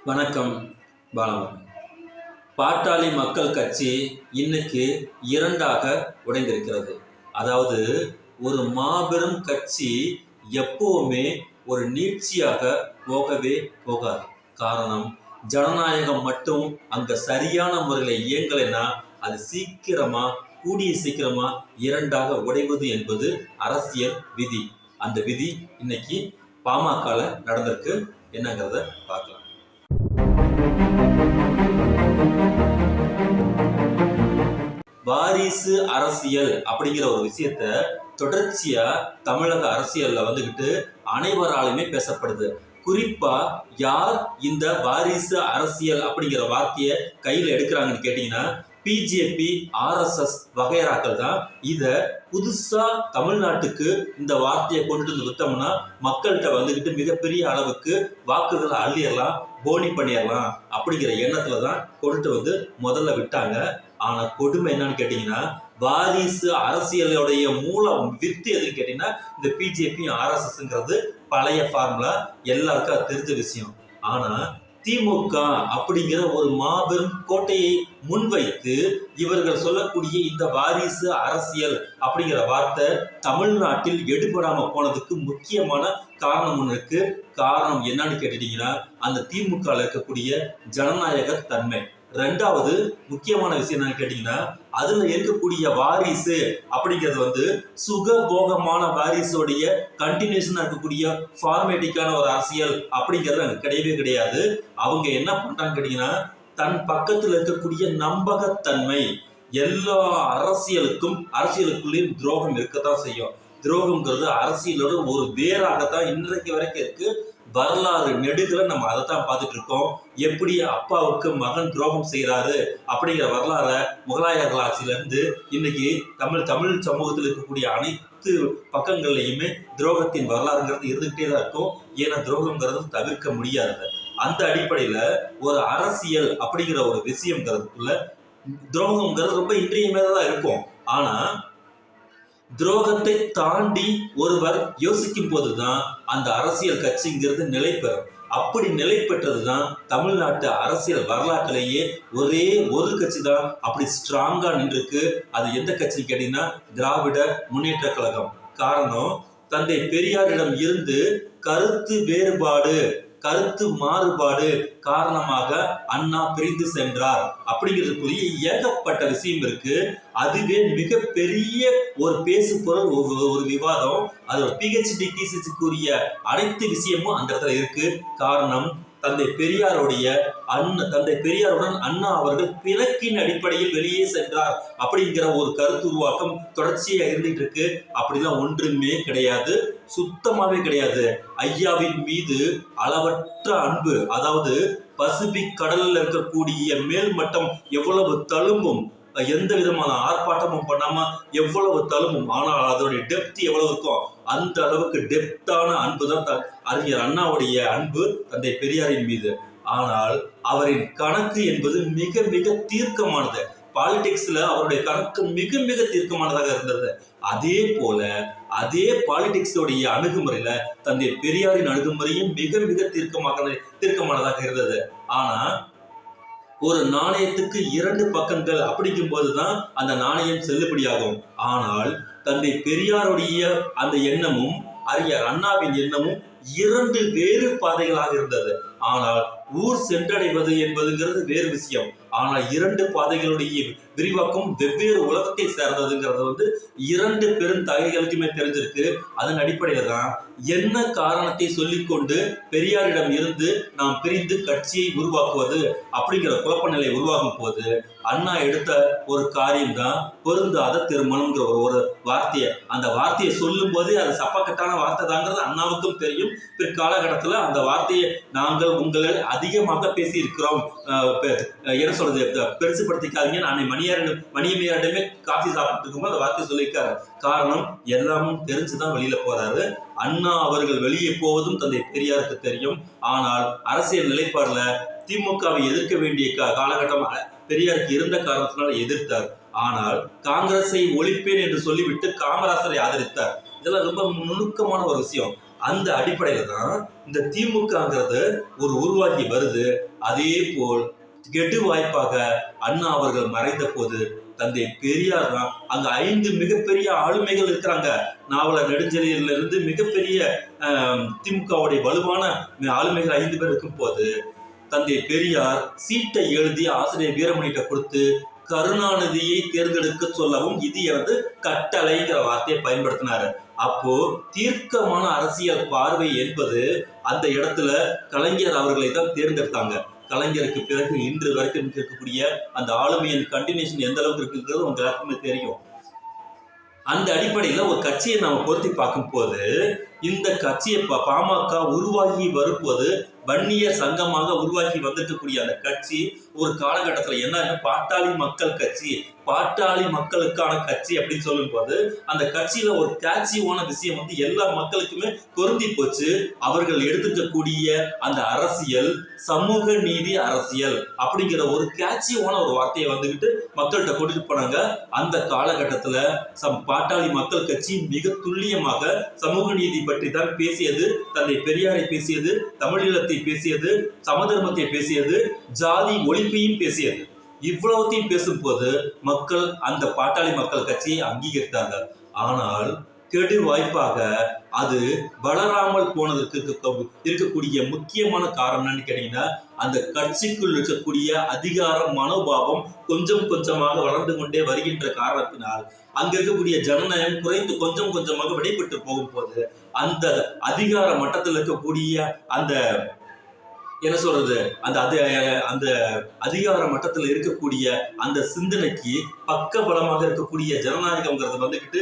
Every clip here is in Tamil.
வணக்கம். பாலமன். பாட்டாளி மக்கள் கட்சி இன்னைக்கு இரண்டாக உடைந்திருக்கிறது. அதாவது ஒரு மாபெரும் கட்சி எப்பவுமே ஒரு நீட்சியாக போகவே போகாது. காரணம், ஜனநாயகம் மட்டும் அங்க சரியான முறையில் இயங்கலைன்னா அது கூடிய சீக்கிரமா இரண்டாக உடைவது என்பது அரசியல் விதி. அந்த விதி இன்னைக்கு பாமகல நடந்திருக்கு. என்னங்கிறத பார்க்கலாம். வாரிசு அரசியல் அப்படிங்கிற ஒரு விஷயத்த தொடர்ச்சியா தமிழக அரசியல்ல வந்துகிட்டு அனைவராலுமே பேசப்படுது. குறிப்பா யார் இந்த வாரிசு அரசியல் அப்படிங்கிற வார்த்தையை கையில எடுக்கிறாங்கன்னு கேட்டீங்கன்னா பிஜேபி, RSS வகைராக்கள் தான் இத புதுசா தமிழ்நாட்டுக்கு இந்த வார்த்தையை கொண்டு வந்து விட்டோம்னா மக்கள்கிட்ட வந்துகிட்டு மிகப்பெரிய அளவுக்கு வாக்குகளை அள்ளிடலாம், போனி பண்ணிடலாம் அப்படிங்கிற எண்ணத்துல தான் கொண்டு வந்து முதல்ல விட்டாங்க. ஆனா கொடுமை என்னன்னு கேட்டீங்கன்னா, வாரிசு அரசியலுடைய மூலம் வித்து எதுன்னு கேட்டீங்கன்னா இந்த பிஜேபி, RSSங்கிறது பழைய ஃபார்முலா, எல்லாருக்கும் அது தெரிஞ்ச விஷயம். ஆனா திமுக அப்படிங்கிற ஒரு மாபெரும் கோட்டையை முன்வைத்து இவர்கள் சொல்லக்கூடிய இந்த வாரிசு அரசியல் அப்படிங்கிற வார்த்தை தமிழ்நாட்டில் எடுபடாம போனதுக்கு முக்கியமான காரணம் ஒன்று இருக்கு. காரணம் என்னன்னு கேட்டுட்டீங்கன்னா அந்த திமுக இருக்கக்கூடிய ஜனநாயக தன்மை. ரெண்டாவது முக்கியமான விஷயம் என்னன்னு கேட்டீங்கன்னா அதுல இருக்கக்கூடிய வாரிசு அப்படிங்கிறது வந்து சுகபோகமான வாரிசுடைய கண்டினியூஷனா இருக்கக்கூடிய ஃபார்மேட்டிக்கான ஒரு அரசியல் அப்படிங்கிறது அங்க கிடையவே கிடையாது. அவங்க என்ன பண்றாங்க கேட்டீங்கன்னா தன் பக்கத்தில் இருக்கக்கூடிய நம்பகத்தன்மை, எல்லா அரசியலுக்குள்ளேயும் துரோகம் இருக்கத்தான் செய்யும். துரோகம்ங்கிறது அரசியலோட ஒரு வேறாகத்தான் இன்றைக்கு வரைக்கும் இருக்கு. வரலாறு நெடுகளை நம்ம அதைத்தான் பார்த்துட்டு இருக்கோம். எப்படி அப்பாவுக்கு மகன் துரோகம் செய்யறாரு அப்படிங்கிற வரலாற முகலாயர்கள் ஆட்சியில இருந்து இன்னைக்கு தமிழ் சமூகத்தில் இருக்கக்கூடிய அனைத்து பக்கங்கள்லையுமே துரோகத்தின் வரலாறுங்கிறது இருந்துகிட்டே தான் இருக்கும். ஏன்னா துரோகம்ங்கிறது தவிர்க்க முடியாது. அந்த அடிப்படையில ஒரு அரசியல் அப்படிங்கிற ஒரு விஷயம்ங்கிறதுக்குள்ள துரோகம்ங்கிறது ரொம்ப இன்றியமையாததான் இருக்கும். ஆனா துரோகத்தை தாண்டி ஒருவர் யோசிக்கும் போதுதான் அந்த அரசியல் கட்சிங்கிறது நிலை பெறும். அப்படி நிலை பெற்றதுதான் தமிழ்நாட்டு அரசியல் வரலாற்றிலேயே ஒரே ஒரு கட்சி தான் அப்படி ஸ்ட்ராங்கா நின்றுருக்கு. அது எந்த கட்சி கேட்டீங்கன்னா திராவிட முன்னேற்ற கழகம். காரணம், தந்தை பெரியாரிடம் இருந்து கருத்து மாறுபாடு காரணமாக அண்ணா பிரிந்து சென்றார் அப்படிங்கிறதுக்குரிய ஏகப்பட்ட விஷயம் இருக்கு. அதுவே மிகப்பெரிய ஒரு பேசு பொருள், ஒரு விவாதம். அதோட PhD தீசிஸுக்குரிய அனைத்து விஷயமும் அந்த இடத்துல இருக்கு. காரணம், தந்தை பெரியாருடன் அண்ணா அவர்கள் பிணக்கின் அடிப்படையில் வெளியே சென்றார் அப்படிங்கிற ஒரு கருத்து உருவாக்கம் தொடர்ச்சியா இருந்துட்டு இருக்கு. அப்படிலாம் ஒன்றுமே கிடையாது, சுத்தமாவே கிடையாது. ஐயாவின் மீது அளவற்ற அன்பு, அதாவது பசிபிக் கடல்ல இருக்கக்கூடிய மேல்மட்டம் எவ்வளவு தழும்பும், எந்த விதமான ஆர்ப்பாட்டமும் பண்ணாம எவ்வளவு தழும்பும், ஆனால் அதோடைய டெப்த் எவ்வளவு இருக்கும், அந்த அளவுக்கு டெப்தான அன்பு தான் அறிஞர் அண்ணாவுடைய அன்பு தந்தை பெரியாரின் மீது. ஆனால் அவரின் கணக்கு என்பது மிக மிக தீர்க்கமானது. பாலிடிக்ஸ்ல அவருடைய கணக்கு மிக மிக தீர்க்கமானதாக இருந்தது. அதே பாலிடிக்ஸோடைய அணுகுமுறையில தந்தை பெரியாரின் அணுகுமுறையும் மிக மிக தீர்க்கமானதாக இருந்தது. ஆனா ஒரு நாணயத்துக்கு 2 பக்கங்கள் அப்படிங்கும் போதுதான் அந்த நாணயம் செல்லுபடியாகும். ஆனால் தந்தை பெரியாருடைய அந்த எண்ணமும் அறிஞர் அண்ணாவின் எண்ணமும் 2 வேறு பாதைகளாக இருந்தது. ஆனால் ஊர் சென்றடைவது என்பதுங்கிறது வேறு விஷயம். ஆனால் 2 பாதைகளுடைய விரிவாக்கம் வெவ்வேறு உலகத்தை சேர்ந்ததுங்கிறது வந்து 2 பெருந்தகைகளுக்குமே தெரிஞ்சிருக்கு. அதன் அடிப்படையில தான் என்ன காரணத்தை சொல்லிக்கொண்டு பெரியாரிடம் இருந்து நாம் பிரிந்து கட்சியை உருவாக்குவது அப்படிங்கிற குழப்ப நிலை உருவாகும் போது அண்ணா எடுத்த ஒரு காரியம் தான் பொருந்தாத திருமணம்ங்கிற ஒரு வார்த்தையை. அந்த வார்த்தையை சொல்லும் போதே அது சப்பக்கட்டான வார்த்தை தாங்கிறது அண்ணாவுக்கும் தெரியும். பிற்காலகட்டத்தில் அந்த வார்த்தையை நாங்கள் உங்களை அதிகமாக பேசி இருக்கிறோம், என்ன சொல்றது, பெருசுப்படுத்திக்காதீங்க. நான் மணியமையாரிடமே காஃபி சாப்பிட்டு இருக்கும்போது அந்த வார்த்தை சொல்லியிருக்காரு. காரணம், எல்லாமும் தெரிஞ்சுதான் வெளியில போறாரு. அண்ணா அவர்கள் வெளியே போவதும் தந்தை பெரியாருக்கு தெரியும். ஆனால் அரசியல் நிலைப்பாடுல திமுகவை எதிர்க்க வேண்டிய காலகட்டம் பெரியாருக்கு இருந்த காரணத்தினால எதிர்த்தார். ஆனால் காங்கிரஸை ஒழிப்பேன் என்று சொல்லிவிட்டு காமராசரை ஆதரித்தார். இதெல்லாம் ரொம்ப நுணுக்கமான ஒரு விஷயம். அந்த அடிப்படையில தான் இந்த திமுகங்கிறது ஒரு உருவாகி வருது. அதே போல் கெடு வாய்ப்பாக அண்ணா அவர்கள் மறைந்த போது தந்தை பெரியார் தான் அங்க 5 மிகப்பெரிய ஆளுமைகள் இருக்கிறாங்க. நாவலர் நெடுஞ்செழியன்ல இருந்து மிகப்பெரிய திமுகவுடைய வலுவான ஆளுமைகள் 5 பேர் இருக்கும் போது தந்தை பெரியார் சீட்டை எழுதி ஆசிரியர் வீரமணிகிட்ட கொடுத்து கருணாநிதியை தேர்ந்தெடுக்க சொல்லவும் இது எனது கட்டளைங்கிற வார்த்தையை பயன்படுத்தினாரு. அப்போ தீர்க்கமான அரசியல் பார்வை என்பது அந்த இடத்துல கலைஞர் அவர்களை தான் தேர்ந்தெடுத்தாங்க. கலைஞருக்கு பிறகு இன்று வரைக்கும் இருக்கக்கூடிய அந்த ஆளுமையின் கண்டினியூஷன் எந்த அளவுக்கு இருக்குங்கிறது உங்க எல்லாருக்குமே தெரியும். அந்த அடிப்படையில ஒரு கட்சியை நாம பொருத்தி பார்க்கும் போது இந்த கட்சியை பாமக உருவாகி வரும்போது வன்னியர் சங்கமாக உருவாக்கி வந்திருக்கக்கூடிய அந்த கட்சி ஒரு காலகட்டத்தில் என்ன பாட்டாளி மக்கள் கட்சி, பாட்டாளி மக்களுக்கான கட்சி அப்படின்னு சொல்லும் போது அந்த கட்சியில ஒரு கேட்சியான விஷயம் வந்து எல்லா மக்களுக்குமே பொருந்தி போச்சு. அவர்கள் எடுத்துக்கக்கூடிய அந்த அரசியல் சமூக நீதி அரசியல் அப்படிங்கிற ஒரு கேட்சியான ஒரு வார்த்தையை வந்துகிட்டு மக்கள்கிட்ட கொண்டுட்டு போனாங்க. அந்த காலகட்டத்துல பாட்டாளி மக்கள் கட்சி மிக துல்லியமாக சமூக நீதி பற்றி தான் பேசியது, தந்தை பெரியாரை பேசியது, தமிழீழத்தை பேசியது, சமதர்மத்தை பேசியது, ஜாதி ஒழிப்பையும் பேசியது. இவ்வளவுத்தையும் பேசும்போது மக்கள் அந்த பாட்டாளி மக்கள் கட்சியை அங்கீகரித்தார்கள். ஆனால் கெடு வாய்ப்பாக அது வளராமல் போனதற்கு இருக்கக்கூடிய முக்கியமான காரணம் என்னன்னு கேட்டீங்கன்னா அந்த கட்சிக்குள் இருக்கக்கூடிய அதிகார மனோபாவம் கொஞ்சம் கொஞ்சமாக வளர்ந்து கொண்டே வருகின்ற காரணத்தினால் அங்க இருக்கக்கூடிய ஜனநாயகம் குறைந்து கொஞ்சம் கொஞ்சமாக விடைபெற்று போகும்போது அந்த அதிகார மட்டத்தில் இருக்கக்கூடிய அந்த என்ன சொல்றது அந்த அதிகார மட்டத்தில் இருக்கக்கூடிய அந்த சிந்தனைக்கு பக்க பலமாக இருக்கக்கூடிய ஜனநாயகம்ங்கிறது வந்துகிட்டு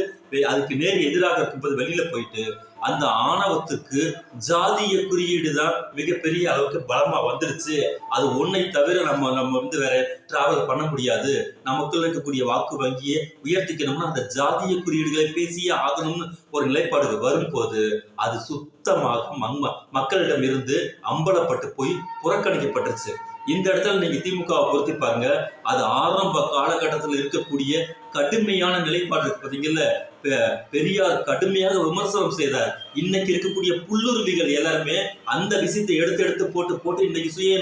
அதுக்கு நேர் எதிராக இருக்கும்போது வெளியில போயிட்டு அந்த ஆணவத்துக்கு ஜாதிய குறியீடு தான் மிகப்பெரிய அளவுக்கு பலமா வந்துருச்சு. அது ஒன்றை தவிர நம்ம வந்து வேற டிராவல் பண்ண முடியாது. நமக்குள்ள இருக்கக்கூடிய வாக்கு வங்கியை உயர்த்திக்கணும்னா அந்த ஜாதிய குறியீடுகளை பேசியே ஆகணும்னு ஒரு நிலைப்பாடு வரும்போது அது சுத்தமாக மக்களிடம் இருந்து அம்பலப்பட்டு போய் புறக்கணிக்கப்பட்டுருச்சு. இந்த இடத்துல நீங்க திமுகவை பொறுத்தி பாருங்க. அது ஆரம்ப காலகட்டத்தில் இருக்கக்கூடிய கடுமையான நிலைப்பாடு இருக்கு பார்த்தீங்கல்ல. பெரியார் கடுமையாக விமர்சனம் செய்தார். இன்னைக்கு இருக்கக்கூடிய புல்லுருவிகள் எல்லாருமே அந்த விஷயத்தை எடுத்து போட்டு இன்னைக்கு சுய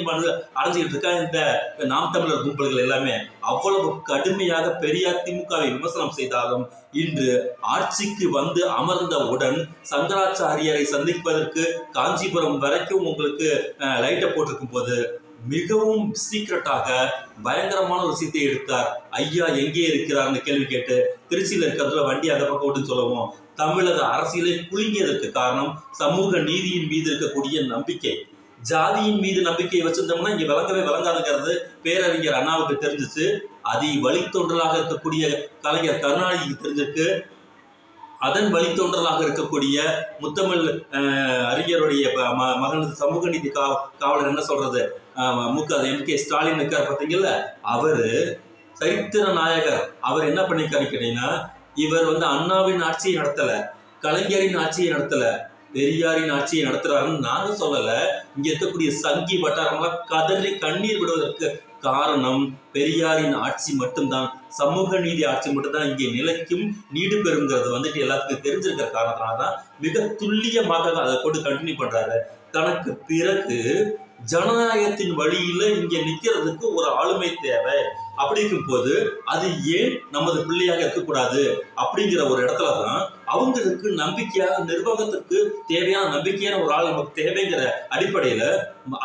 அடைஞ்சிட்டு இருக்கா இந்த நாம் தமிழர் கும்பல்கள் எல்லாமே. அவ்வளவு கடுமையாக பெரியார் திமுகவை விமர்சனம் செய்தாலும் இன்று ஆட்சிக்கு வந்து அமர்ந்தவுடன் சங்கராச்சாரியரை சந்திப்பதற்கு காஞ்சிபுரம் வரைக்கும் உங்களுக்கு லைட்டை போட்டிருக்கும் போது மிகவும் சீக்கிரட்டாக பயங்கரமான ஒரு விஷயத்தை எடுத்தார். ஐயா எங்கே இருக்கிறார்னு கேள்வி கேட்டு திருச்சியில இருக்கிறதுல வண்டி அந்த பக்கம் ஓட்டுன்னு சொல்லவும் தமிழக அரசியலை குலுங்கியதற்கு காரணம் சமூக நீதியின் மீது இருக்கக்கூடிய நம்பிக்கை. ஜாதியின் மீது நம்பிக்கையை வச்சிருந்தோம்னா இங்க விளங்காதுங்கிறது பேரறிஞர் அண்ணாவுக்கு தெரிஞ்சிச்சு. அதை வழித்தொன்றலாக இருக்கக்கூடிய கலைஞர் கருணாநிதிக்கு தெரிஞ்சிருக்கு. அதன் வழித்தோன்றலாக இருக்கக்கூடிய முத்தமிழ் அறிஞருடைய மகன் சமூக நீதி காவலர் என்ன சொல்றது MK ஸ்டாலின் இருக்கார் பார்த்தீங்கல்ல, அவரு சரித்திர நாயகர். அவர் என்ன பண்ணிருக்காரு கேட்டீங்கன்னா இவர் வந்து அண்ணாவின் ஆட்சியை நடத்தல, கலைஞரின் ஆட்சியை நடத்தல, பெரியாரின் ஆட்சியை நடத்துறாருன்னு நாங்க சொல்லல. இங்க இருக்கக்கூடிய சங்கி வட்டாரம்லாம் கதறி கண்ணீர் விடுவதற்கு காரணம் பெரியாரின் ஆட்சி மட்டும்தான், சமூக நீதி ஆட்சி மட்டும்தான் இங்கே நிலைக்கும் நீடு பெறுங்கிறது வந்துட்டு எல்லாத்துக்கும் தெரிஞ்சிருக்கிற காரணத்தினால்தான் மிக துல்லியமாக அதை கொண்டு கண்டினியூ பண்றாரு. தனக்கு பிறகு ஜனநாயகத்தின் வழியில இங்க நிக்கிறதுக்கு ஒரு ஆளுமை தேவை. அப்படி இருக்கும் போது அது ஏன் நமது பிள்ளையாக இருக்கக்கூடாது அப்படிங்கிற ஒரு இடத்துலதான் அவங்களுக்கு நம்பிக்கையாக நிர்வாகத்திற்கு தேவையான நம்பிக்கையான ஒரு ஆள் நமக்கு தேவைங்கிற அடிப்படையில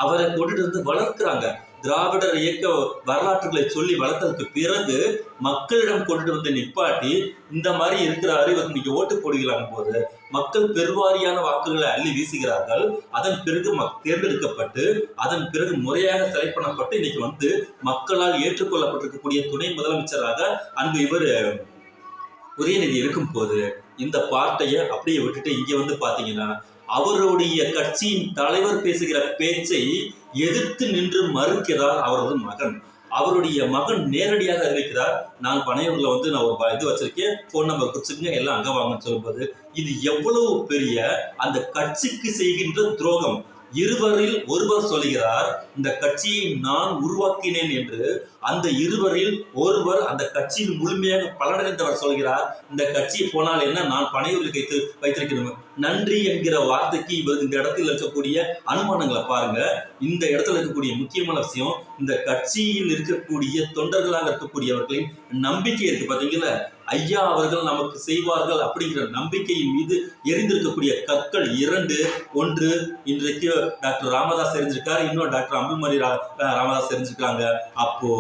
அவரை கொண்டுட்டு வந்து வளர்க்கிறாங்க. திராவிடர் இயக்க வரலாற்றுகளை சொல்லி வளர்த்ததுக்கு பிறகு மக்களிடம் கொண்டுட்டு வந்து நிப்பாட்டி இந்த மாதிரி இருக்கிறாரு இவருக்கு நீங்க ஓட்டு போடுகிறாங்க போது மக்கள் பெருவாரியான வாக்குகளை அள்ளி வீசுகிறார்கள். அதன் பிறகு தேர்ந்தெடுக்கப்பட்டு அதன் பிறகு முறையாக செலக்ட் பண்ணப்பட்டு இன்னைக்கு வந்து மக்களால் ஏற்றுக்கொள்ளப்பட்டிருக்கக்கூடிய துணை முதலமைச்சராக அன்பு இவர் உதயநிதி இருக்கும் போது இந்த பார்ட்டியை அப்படியே விட்டுட்டு இங்க வந்து பாத்தீங்கன்னா அவருடைய கட்சியின் தலைவர் பேசுகிற பேச்சை எதிர்த்து நின்று மறுக்கிறார் அவரது மகன். அவருடைய மகன் நேரடியாக அறிவிக்கிறார், நான் பனையூர்ல வந்து நான் ஒரு இது வச்சிருக்கேன், போன் நம்பர் குறிச்சுங்க எல்லாம் அங்க வாங்கன்னு சொல்லும்போது இது எவ்வளவு பெரிய அந்த கட்சிக்கு செய்கின்ற துரோகம். இருவரில் ஒருவர் சொல்கிறார் இந்த கட்சியை நான் உருவாக்கினேன் என்று. அந்த இருவரில் ஒருவர் அந்த கட்சியில் முழுமையாக பலனடைந்தவர் சொல்கிறார் இந்த கட்சி போனால் என்ன, நான் பனையூரில் வைத்திருக்கிறேன். நன்றி என்கிற வார்த்தைக்கு இவர் இந்த இடத்தில் இருக்கக்கூடிய அனுமானங்களை பாருங்க. இந்த இடத்துல இருக்கக்கூடிய முக்கியமான விஷயம், இந்த கட்சியில் இருக்கக்கூடிய தொண்டர்களாக இருக்கக்கூடியவர்களின் நம்பிக்கை இருக்கு பாத்தீங்களா. ஐயா அவர்கள் நமக்கு செய்வார்கள் அப்படிங்கிற நம்பிக்கையின் மீது எரிந்திருக்கக்கூடிய கற்கள் இரண்டு. ஒன்று இன்றைக்கு டாக்டர் ராமதாஸ் எரிஞ்சிருக்காரு, இன்னும் டாக்டர் அம்புமணி ராமதாஸ் எரிஞ்சிருக்காங்க. அப்போ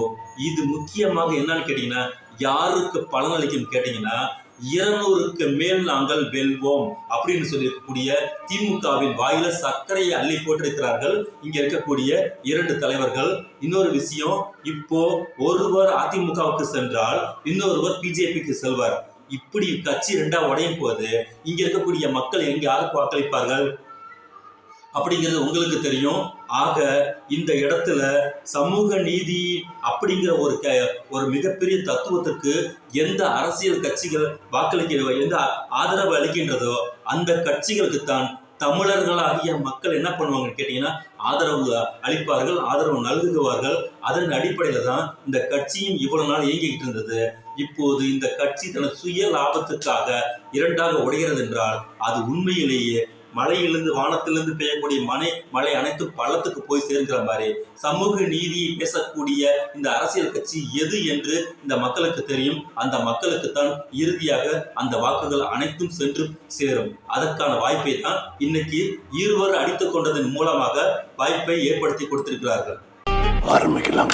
இது முக்கியமாக என்னன்னு கேட்டீங்கன்னா, யாருக்கு பலனளிக்கும் கேட்டீங்கன்னா, 200க்கு மேல் நாங்கள் வெல்வோம் அப்படின்னு சொல்லியிருக்கக்கூடிய திமுகவின் வாயில சர்க்கரையை அள்ளி போட்டிருக்கிறார்கள் இங்க இருக்கக்கூடிய 2 தலைவர்கள். இன்னொரு விஷயம், இப்போ ஒருவர் அதிமுகவுக்கு சென்றால் இன்னொருவர் பிஜேபிக்கு செல்வார். இப்படி கட்சி 2ஆ உடையும் போது இங்க இருக்கக்கூடிய மக்கள் எங்க யாருக்கு வாக்களிப்பார்கள் அப்படிங்கிறது உங்களுக்கு தெரியும். ஆக இந்த இடத்துல சமூக நீதி அப்படிங்கிற ஒரு மிகப்பெரிய தத்துவத்திற்கு எந்த அரசியல் கட்சிகள் வாக்களிக்க எந்த ஆதரவு அளிக்கின்றதோ அந்த கட்சிகளுக்கு தான் தமிழர்களாகிய மக்கள் என்ன பண்ணுவாங்கன்னு கேட்டீங்கன்னா ஆதரவு அளிப்பார்கள், ஆதரவு நல்குவார்கள். அதன் அடிப்படையில தான் இந்த கட்சியும் இவ்வளவு நாள் இயங்கிக்கிட்டு இருந்தது. இப்போது இந்த கட்சி தனது சுய லாபத்துக்காக 2ஆக உடைகிறது என்றால் அது உண்மையிலேயே மழையிலிருந்து வானத்திலிருந்து பெய்யக்கூடிய மழை அனைத்தும் பள்ளத்துக்கு போய் சேர்க்கிற மாதிரி சமூக நீதியை பேசக்கூடிய இந்த அரசியல் கட்சி எது என்று இந்த மக்களுக்கு தெரியும். அந்த மக்களுக்கு தான் இறுதியாக அந்த வாக்குகள் அனைத்தும் சென்று சேரும். அதற்கான வாய்ப்பை தான் இன்னைக்கு இருவர் அடித்துக் கொண்டதன் மூலமாக வாய்ப்பை ஏற்படுத்தி கொடுத்திருக்கிறார்கள். ஆரம்பிக்கலாம்.